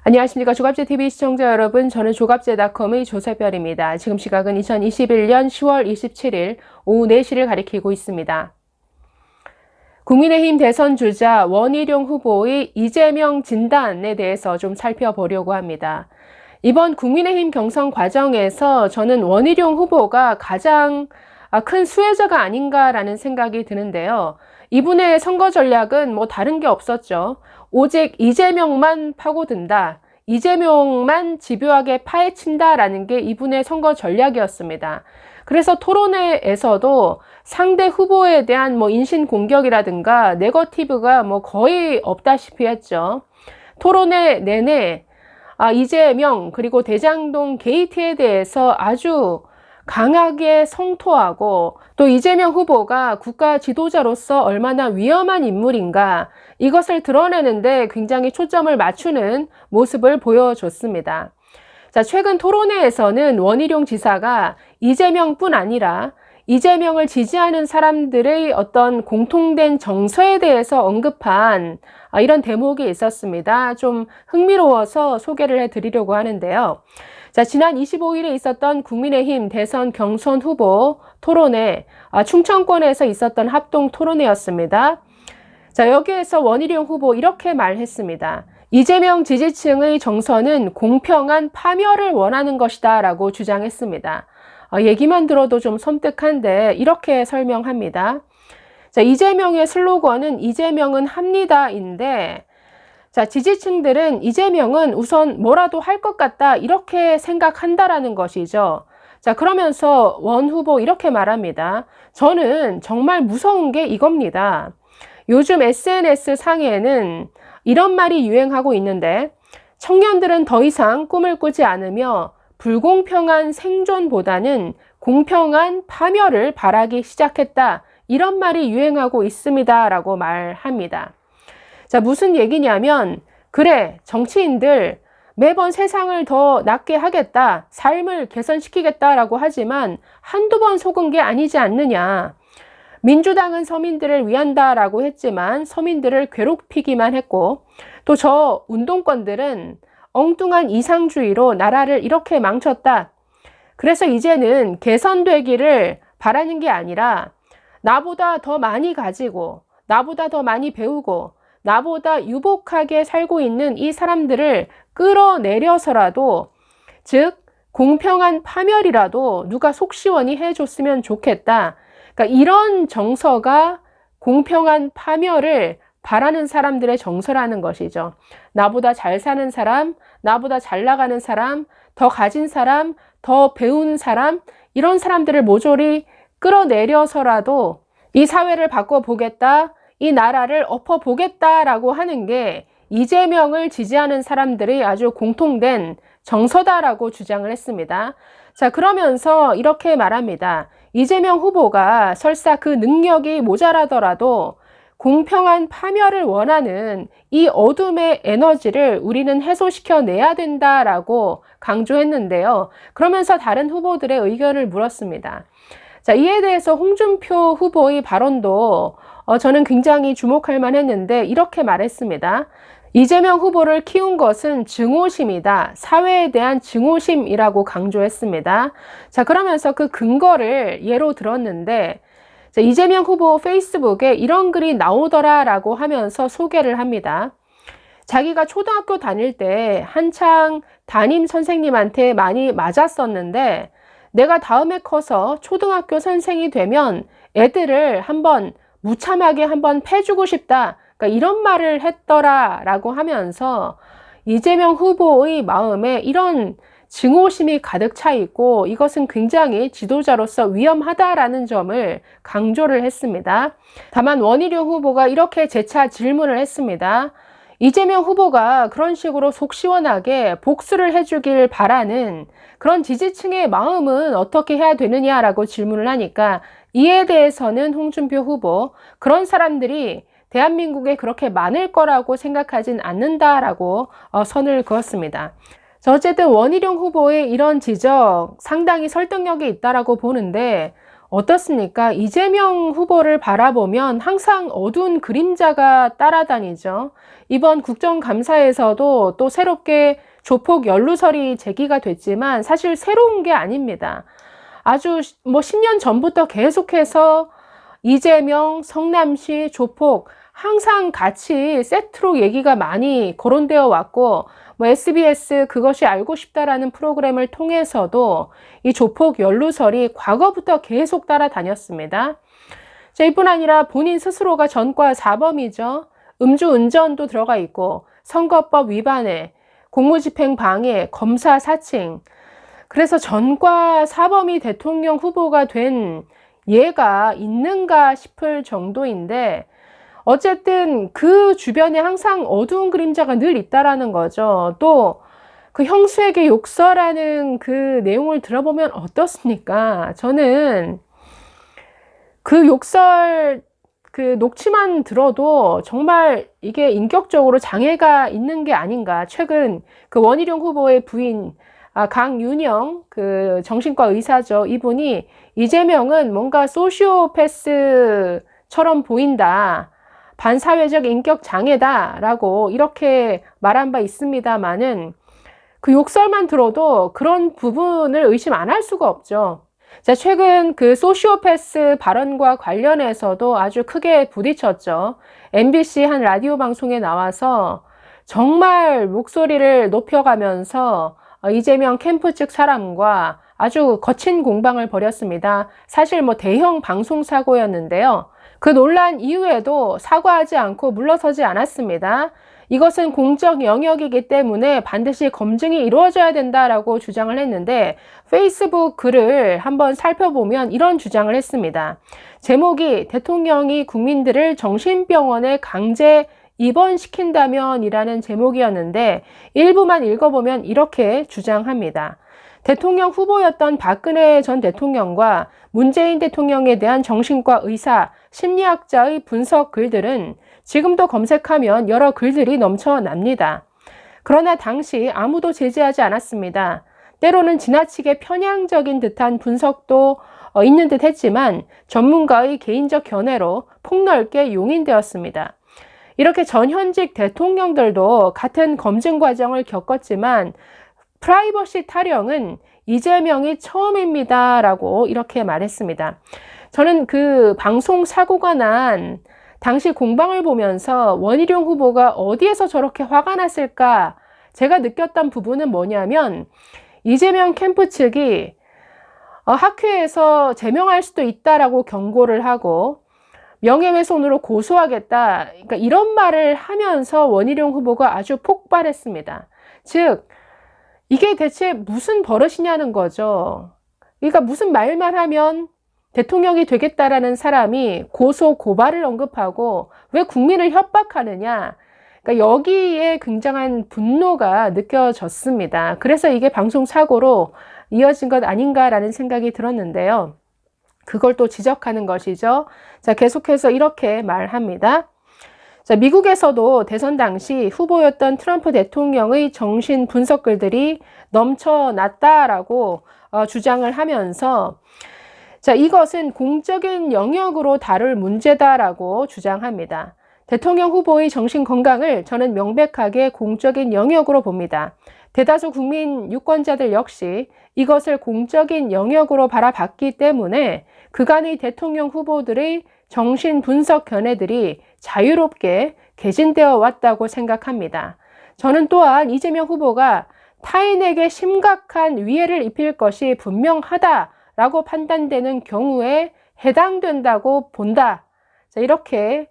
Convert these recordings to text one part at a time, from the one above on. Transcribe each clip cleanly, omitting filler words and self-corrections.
안녕하십니까. 조갑제TV 시청자 여러분, 저는 조갑제닷컴의 조세별입니다. 지금 시각은 2021년 10월 27일 오후 4시를 가리키고 있습니다. 국민의힘 대선 주자 원희룡 후보의 이재명 진단에 대해서 좀 살펴보려고 합니다. 이번 국민의힘 경선 과정에서 저는 원희룡 후보가 가장 큰 수혜자가 아닌가라는 생각이 드는데요. 이분의 선거 전략은 다른 게 없었죠. 오직 이재명만 파고든다, 이재명만 집요하게 파헤친다라는 게 이분의 선거 전략이었습니다. 그래서 토론회에서도 상대 후보에 대한 인신공격이라든가 네거티브가 거의 없다시피 했죠. 토론회 내내 이재명 그리고 대장동 게이트에 대해서 아주 강하게 성토하고, 또 이재명 후보가 국가 지도자로서 얼마나 위험한 인물인가, 이것을 드러내는데 굉장히 초점을 맞추는 모습을 보여줬습니다. 자, 최근 토론회에서는 원희룡 지사가 이재명뿐 아니라 이재명을 지지하는 사람들의 어떤 공통된 정서에 대해서 언급한 이런 대목이 있었습니다. 좀 흥미로워서 소개를 해드리려고 하는데요. 자, 지난 25일에 있었던 국민의힘 대선 경선 후보 토론회, 충청권에서 있었던 합동 토론회였습니다. 자, 여기에서 원희룡 후보 이렇게 말했습니다. 이재명 지지층의 정서는 공평한 파멸을 원하는 것이다 라고 주장했습니다. 얘기만 들어도 좀 섬뜩한데 이렇게 설명합니다. 자, 이재명의 슬로건은 이재명은 합니다인데, 자, 지지층들은 이재명은 우선 뭐라도 할 것 같다 이렇게 생각한다라는 것이죠. 자, 그러면서 원 후보 이렇게 말합니다. 저는 정말 무서운 게 이겁니다. 요즘 SNS 상에는 이런 말이 유행하고 있는데, 청년들은 더 이상 꿈을 꾸지 않으며 불공평한 생존보다는 공평한 파멸을 바라기 시작했다, 이런 말이 유행하고 있습니다 라고 말합니다. 자, 무슨 얘기냐면, 그래, 정치인들 매번 세상을 더 낫게 하겠다, 삶을 개선시키겠다라고 하지만 한두 번 속은 게 아니지 않느냐. 민주당은 서민들을 위한다라고 했지만 서민들을 괴롭히기만 했고, 또 저 운동권들은 엉뚱한 이상주의로 나라를 이렇게 망쳤다. 그래서 이제는 개선되기를 바라는 게 아니라 나보다 더 많이 가지고, 나보다 더 많이 배우고, 나보다 유복하게 살고 있는 이 사람들을 끌어내려서라도, 즉 공평한 파멸이라도 누가 속 시원히 해줬으면 좋겠다. 그러니까 이런 정서가 공평한 파멸을 바라는 사람들의 정서라는 것이죠. 나보다 잘 사는 사람, 나보다 잘 나가는 사람, 더 가진 사람, 더 배운 사람, 이런 사람들을 모조리 끌어내려서라도 이 사회를 바꿔보겠다, 이 나라를 엎어보겠다라고 하는 게 이재명을 지지하는 사람들의 아주 공통된 정서다라고 주장을 했습니다. 자, 그러면서 이렇게 말합니다. 이재명 후보가 설사 그 능력이 모자라더라도 공평한 파멸을 원하는 이 어둠의 에너지를 우리는 해소시켜내야 된다라고 강조했는데요. 그러면서 다른 후보들의 의견을 물었습니다. 자, 이에 대해서 홍준표 후보의 발언도 저는 굉장히 주목할 만했는데 이렇게 말했습니다. 이재명 후보를 키운 것은 증오심이다, 사회에 대한 증오심이라고 강조했습니다. 자, 그러면서 그 근거를 예로 들었는데, 자, 이재명 후보 페이스북에 이런 글이 나오더라라고 하면서 소개를 합니다. 자기가 초등학교 다닐 때 한창 담임 선생님한테 많이 맞았었는데, 내가 다음에 커서 초등학교 선생이 되면 애들을 한번 무참하게 한번 패주고 싶다, 그러니까 이런 말을 했더라라고 하면서 이재명 후보의 마음에 이런 증오심이 가득 차 있고, 이것은 굉장히 지도자로서 위험하다라는 점을 강조를 했습니다. 다만 원희룡 후보가 이렇게 재차 질문을 했습니다. 이재명 후보가 그런 식으로 속 시원하게 복수를 해주길 바라는 그런 지지층의 마음은 어떻게 해야 되느냐라고 질문을 하니까, 이에 대해서는 홍준표 후보, 그런 사람들이 대한민국에 그렇게 많을 거라고 생각하진 않는다라고 선을 그었습니다. 어쨌든 원희룡 후보의 이런 지적 상당히 설득력이 있다라고 보는데, 어떻습니까? 이재명 후보를 바라보면 항상 어두운 그림자가 따라다니죠. 이번 국정감사에서도 또 새롭게 조폭 연루설이 제기가 됐지만 사실 새로운 게 아닙니다. 아주 10년 전부터 계속해서 이재명, 성남시, 조폭 항상 같이 세트로 얘기가 많이 거론되어 왔고 SBS 그것이 알고 싶다라는 프로그램을 통해서도 이 조폭 연루설이 과거부터 계속 따라다녔습니다. 자, 이뿐 아니라 본인 스스로가 전과 4범이죠. 음주운전도 들어가 있고 선거법 위반에 공무집행 방해, 검사 사칭. 그래서 전과 4범이 대통령 후보가 된 예가 있는가 싶을 정도인데 어쨌든 그 주변에 항상 어두운 그림자가 늘 있다라는 거죠. 또 그 형수에게 욕설하는 그 내용을 들어보면 어떻습니까? 저는 그 욕설 그 녹취만 들어도 정말 이게 인격적으로 장애가 있는 게 아닌가. 최근 그 원희룡 후보의 부인 강윤영 그 정신과 의사죠. 이분이 이재명은 뭔가 소시오패스처럼 보인다. 반사회적 인격 장애다라고 이렇게 말한 바 있습니다만은 그 욕설만 들어도 그런 부분을 의심 안 할 수가 없죠. 자, 최근 그 소시오패스 발언과 관련해서도 아주 크게 부딪혔죠. MBC 한 라디오 방송에 나와서 정말 목소리를 높여가면서 이재명 캠프 측 사람과 아주 거친 공방을 벌였습니다. 사실 대형 방송 사고였는데요. 그 논란 이후에도 사과하지 않고 물러서지 않았습니다. 이것은 공적 영역이기 때문에 반드시 검증이 이루어져야 된다라고 주장을 했는데 페이스북 글을 한번 살펴보면 이런 주장을 했습니다. 제목이 대통령이 국민들을 정신병원에 강제 입원시킨다면 이라는 제목이었는데 일부만 읽어보면 이렇게 주장합니다. 대통령 후보였던 박근혜 전 대통령과 문재인 대통령에 대한 정신과 의사, 심리학자의 분석 글들은 지금도 검색하면 여러 글들이 넘쳐납니다. 그러나 당시 아무도 제지하지 않았습니다. 때로는 지나치게 편향적인 듯한 분석도 있는 듯 했지만 전문가의 개인적 견해로 폭넓게 용인되었습니다. 이렇게 전현직 대통령들도 같은 검증 과정을 겪었지만 프라이버시 타령은 이재명이 처음입니다. 라고 이렇게 말했습니다. 저는 그 방송 사고가 난 당시 공방을 보면서 원희룡 후보가 어디에서 저렇게 화가 났을까? 제가 느꼈던 부분은 뭐냐면 이재명 캠프 측이 학회에서 제명할 수도 있다라고 경고를 하고 명예훼손으로 고소하겠다. 그러니까 이런 말을 하면서 원희룡 후보가 아주 폭발했습니다. 즉 이게 대체 무슨 버릇이냐는 거죠. 그러니까 무슨 말만 하면 대통령이 되겠다라는 사람이 고소, 고발을 언급하고 왜 국민을 협박하느냐. 그러니까 여기에 굉장한 분노가 느껴졌습니다. 그래서 이게 방송 사고로 이어진 것 아닌가라는 생각이 들었는데요. 그걸 또 지적하는 것이죠. 자, 계속해서 이렇게 말합니다. 자, 미국에서도 대선 당시 후보였던 트럼프 대통령의 정신 분석글들이 넘쳐났다라고 주장을 하면서 자, 이것은 공적인 영역으로 다룰 문제다라고 주장합니다. 대통령 후보의 정신 건강을 저는 명백하게 공적인 영역으로 봅니다. 대다수 국민 유권자들 역시 이것을 공적인 영역으로 바라봤기 때문에 그간의 대통령 후보들의 정신 분석 견해들이 자유롭게 개진되어 왔다고 생각합니다. 저는 또한 이재명 후보가 타인에게 심각한 위해를 입힐 것이 분명하다라고 판단되는 경우에 해당된다고 본다. 자, 이렇게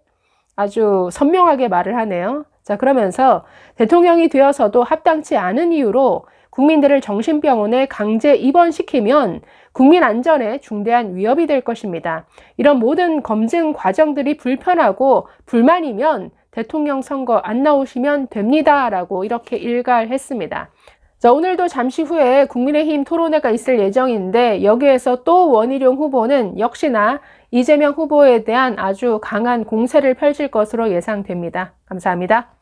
아주 선명하게 말을 하네요. 자, 그러면서 대통령이 되어서도 합당치 않은 이유로 국민들을 정신병원에 강제 입원시키면 국민 안전에 중대한 위협이 될 것입니다. 이런 모든 검증 과정들이 불편하고 불만이면 대통령 선거 안 나오시면 됩니다. 라고 이렇게 일갈했습니다. 자, 오늘도 잠시 후에 국민의힘 토론회가 있을 예정인데 여기에서 또 원희룡 후보는 역시나 이재명 후보에 대한 아주 강한 공세를 펼칠 것으로 예상됩니다. 감사합니다.